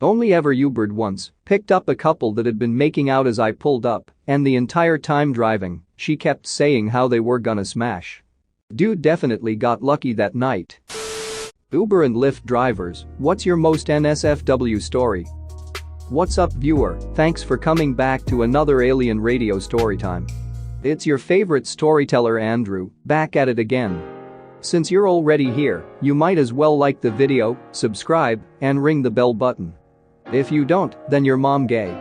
Only ever Ubered once, picked up a couple that had been making out as I pulled up, and the entire time driving, she kept saying how they were gonna smash. Dude definitely got lucky that night. Uber and Lyft drivers, what's your most NSFW story? What's up viewer, thanks for coming back to another Alien Radio Storytime. It's your favorite storyteller Andrew, back at it again. Since you're already here, you might as well like the video, subscribe, and ring the bell button. If you don't, then you're mom gay.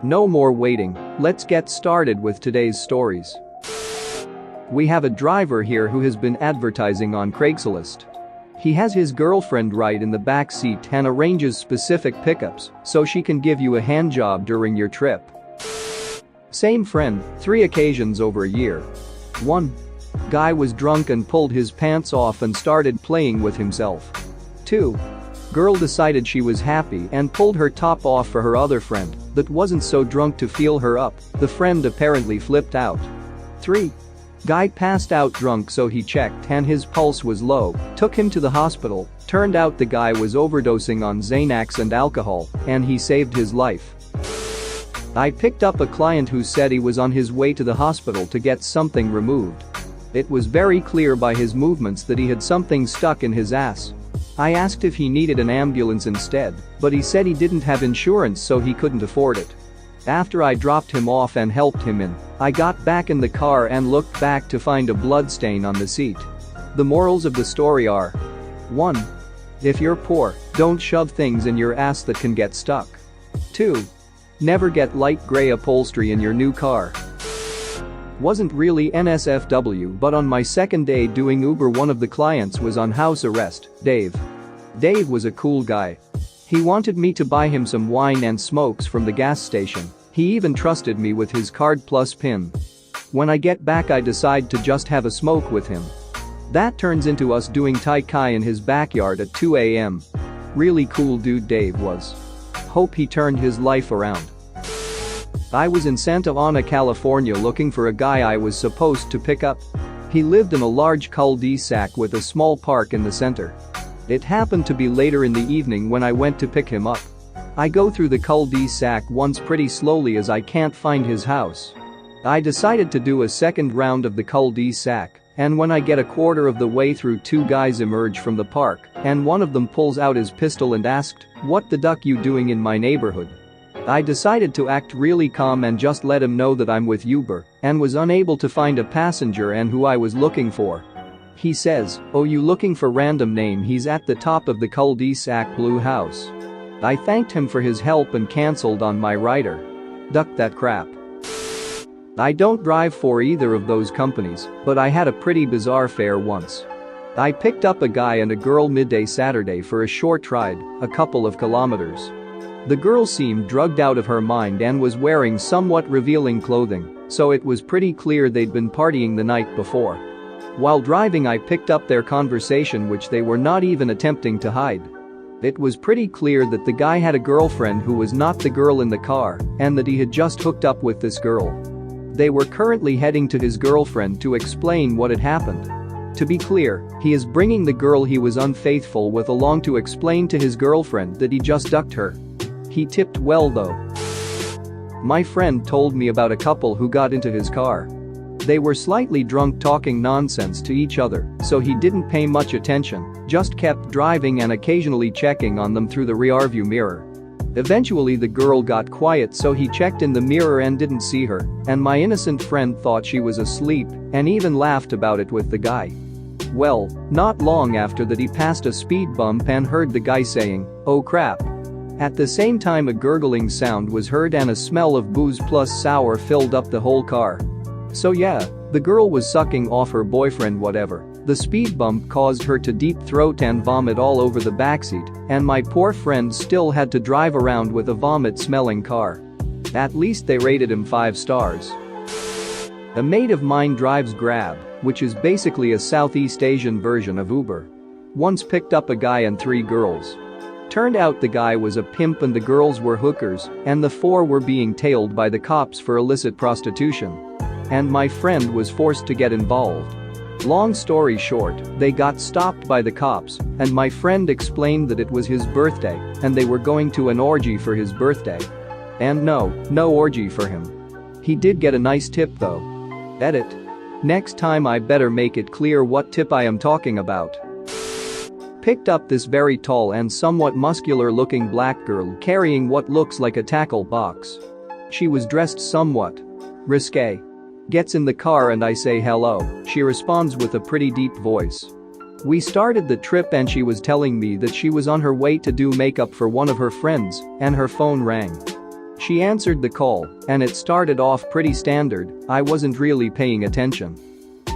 No more waiting, let's get started with today's stories. We have a driver here who has been advertising on Craigslist. He has his girlfriend right in the back seat and arranges specific pickups so she can give you a handjob during your trip. Same friend, 3 occasions over a year. 1. Guy was drunk and pulled his pants off and started playing with himself. 2. Girl decided she was happy and pulled her top off for her other friend that wasn't so drunk to feel her up, the friend apparently flipped out. 3. Guy passed out drunk so he checked and his pulse was low, took him to the hospital, turned out the guy was overdosing on Xanax and alcohol, and he saved his life. I picked up a client who said he was on his way to the hospital to get something removed. It was very clear by his movements that he had something stuck in his ass. I asked if he needed an ambulance instead, but he said he didn't have insurance so he couldn't afford it. After I dropped him off and helped him in, I got back in the car and looked back to find a bloodstain on the seat. The morals of the story are: 1. If you're poor, don't shove things in your ass that can get stuck. 2. Never get light gray upholstery in your new car. Wasn't really NSFW, but on my second day doing Uber, one of the clients was on house arrest, Dave. Dave was a cool guy. He wanted me to buy him some wine and smokes from the gas station. He even trusted me with his card plus PIN. When I get back I decide to just have a smoke with him. That turns into us doing Tai Chi in his backyard at 2 a.m. Really cool dude Dave was. Hope he turned his life around. I was in Santa Ana, California looking for a guy I was supposed to pick up. He lived in a large cul-de-sac with a small park in the center. It happened to be later in the evening when I went to pick him up. I go through the cul-de-sac once pretty slowly as I can't find his house. I decided to do a second round of the cul-de-sac, and when I get a quarter of the way through, 2 guys emerge from the park, and one of them pulls out his pistol and asked, "What the duck you doing in my neighborhood?" I decided to act really calm and just let him know that I'm with Uber and was unable to find a passenger and who I was looking for. He says, "Oh, you looking for random name, he's at the top of the cul-de-sac blue house." I thanked him for his help and cancelled on my rider. Duck that crap. I don't drive for either of those companies, but I had a pretty bizarre fare once. I picked up a guy and a girl midday Saturday for a short ride, a couple of kilometers. The girl seemed drugged out of her mind and was wearing somewhat revealing clothing, so it was pretty clear they'd been partying the night before. While driving I picked up their conversation, which they were not even attempting to hide. It was pretty clear that the guy had a girlfriend who was not the girl in the car and that he had just hooked up with this girl. They were currently heading to his girlfriend to explain what had happened. To be clear, he is bringing the girl he was unfaithful with along to explain to his girlfriend that he just ducked her. He tipped well though. My friend told me about a couple who got into his car. They were slightly drunk talking nonsense to each other, so he didn't pay much attention, just kept driving and occasionally checking on them through the rearview mirror. Eventually the girl got quiet, so he checked in the mirror and didn't see her, and my innocent friend thought she was asleep and even laughed about it with the guy. Well, not long after that he passed a speed bump and heard the guy saying, "Oh crap." At the same time a gurgling sound was heard and a smell of booze plus sour filled up the whole car. So yeah, the girl was sucking off her boyfriend whatever. The speed bump caused her to deep throat and vomit all over the backseat, and my poor friend still had to drive around with a vomit-smelling car. At least they rated him 5 stars. A mate of mine drives Grab, which is basically a Southeast Asian version of Uber. Once picked up a guy and 3 girls. Turned out the guy was a pimp and the girls were hookers, and the 4 were being tailed by the cops for illicit prostitution. And my friend was forced to get involved. Long story short, they got stopped by the cops, and my friend explained that it was his birthday and they were going to an orgy for his birthday. And no orgy for him. He did get a nice tip though. Edit. Next time I better make it clear what tip I am talking about. Picked up this very tall and somewhat muscular looking black girl carrying what looks like a tackle box. She was dressed somewhat risque. Gets in the car and I say hello, she responds with a pretty deep voice. We started the trip and she was telling me that she was on her way to do makeup for one of her friends and her phone rang. She answered the call and it started off pretty standard, I wasn't really paying attention.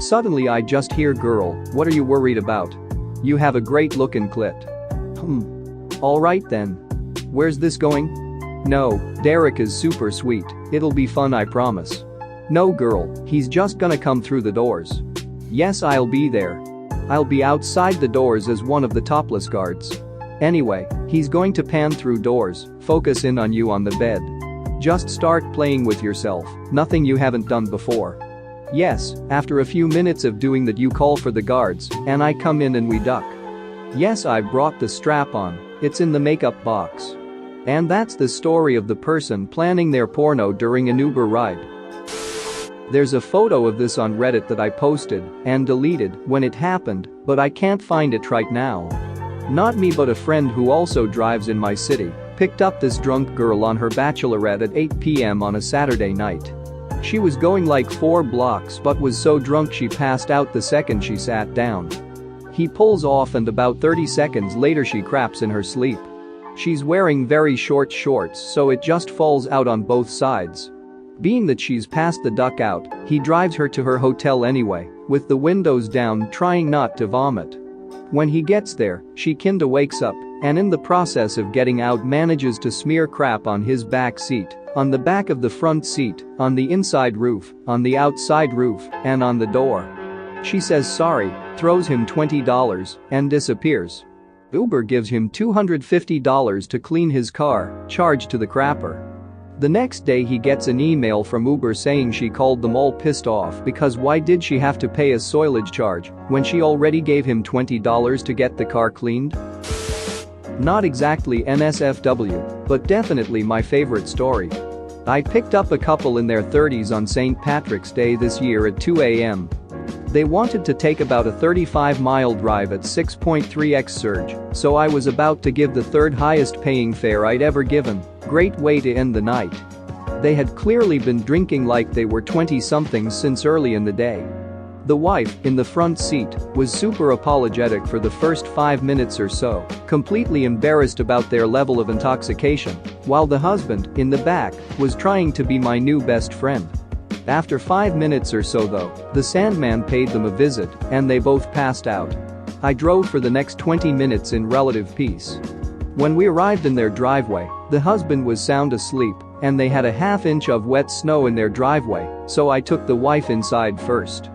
Suddenly I just hear, "Girl, what are you worried about? You have a great looking clit." Alright then. Where's this going? No, Derek is super sweet, it'll be fun, I promise. No girl, he's just gonna come through the doors. Yes, I'll be there. I'll be outside the doors as one of the topless guards. Anyway, he's going to pan through doors, focus in on you on the bed. Just start playing with yourself, nothing you haven't done before. Yes, after a few minutes of doing that you call for the guards, and I come in and we duck. Yes, I brought the strap on, it's in the makeup box. And that's the story of the person planning their porno during an Uber ride. There's a photo of this on Reddit that I posted and deleted when it happened, but I can't find it right now. Not me, but a friend who also drives in my city picked up this drunk girl on her bachelorette at 8 p.m. on a Saturday night. She was going like 4 blocks but was so drunk she passed out the second she sat down. He pulls off and about 30 seconds later she craps in her sleep. She's wearing very short shorts so it just falls out on both sides. Being that she's passed the duck out, he drives her to her hotel anyway, with the windows down trying not to vomit. When he gets there, she kinda wakes up and in the process of getting out manages to smear crap on his back seat, on the back of the front seat, on the inside roof, on the outside roof, and on the door. She says sorry, throws him $20, and disappears. Uber gives him $250 to clean his car, charged to the crapper. The next day he gets an email from Uber saying she called them all pissed off because why did she have to pay a soilage charge when she already gave him $20 to get the car cleaned? Not exactly NSFW, but definitely my favorite story. I picked up a couple in their 30s on St. Patrick's Day this year at 2 a.m. They wanted to take about a 35-mile drive at 6.3x surge, so I was about to give the third highest paying fare I'd ever given. Great way to end the night. They had clearly been drinking like they were 20-somethings since early in the day. The wife, in the front seat, was super apologetic for the first 5 minutes or so, completely embarrassed about their level of intoxication, while the husband, in the back, was trying to be my new best friend. After 5 minutes or so though, the Sandman paid them a visit and they both passed out. I drove for the next 20 minutes in relative peace. When we arrived in their driveway, the husband was sound asleep and they had a half-inch of wet snow in their driveway, so I took the wife inside first.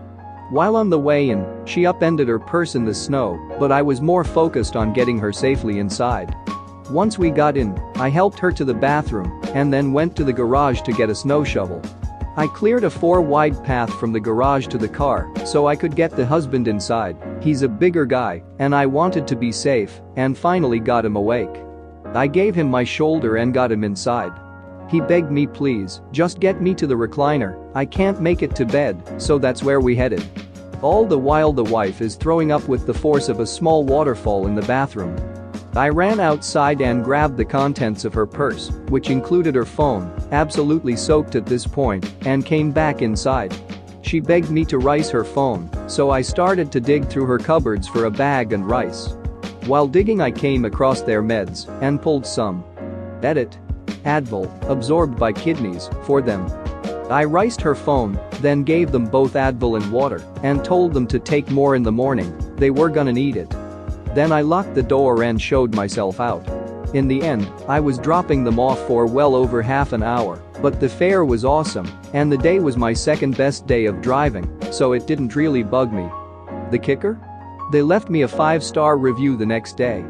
While on the way in, she upended her purse in the snow, but I was more focused on getting her safely inside. Once we got in, I helped her to the bathroom and then went to the garage to get a snow shovel. I cleared a 4-wide path from the garage to the car so I could get the husband inside. He's a bigger guy and I wanted to be safe and finally got him awake. I gave him my shoulder and got him inside. He begged me, please, just get me to the recliner, I can't make it to bed, so that's where we headed. All the while the wife is throwing up with the force of a small waterfall in the bathroom. I ran outside and grabbed the contents of her purse, which included her phone, absolutely soaked at this point, and came back inside. She begged me to rice her phone, so I started to dig through her cupboards for a bag and rice. While digging I came across their meds and pulled some. Edit. Advil, absorbed by kidneys, for them. I riced her phone, then gave them both Advil and water, and told them to take more in the morning, they were gonna need it. Then I locked the door and showed myself out. In the end, I was dropping them off for well over half an hour, but the fare was awesome, and the day was my second best day of driving, so it didn't really bug me. The kicker? They left me a 5-star review the next day.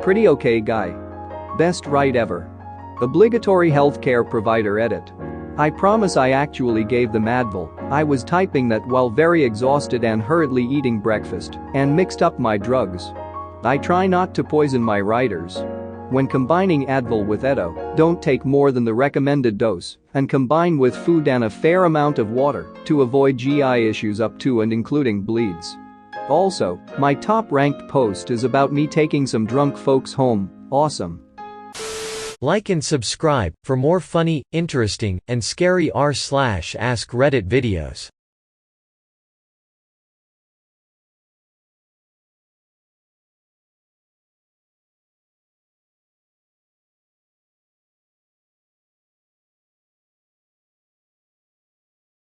Pretty okay guy. Best ride ever. Obligatory healthcare provider edit. I promise I actually gave them Advil. I was typing that while very exhausted and hurriedly eating breakfast and mixed up my drugs. I try not to poison my writers. When combining Advil with Edo, don't take more than the recommended dose and combine with food and a fair amount of water to avoid GI issues up to and including bleeds. Also, my top-ranked post is about me taking some drunk folks home. Awesome. Like and subscribe for more funny, interesting, and scary r/ask Reddit videos.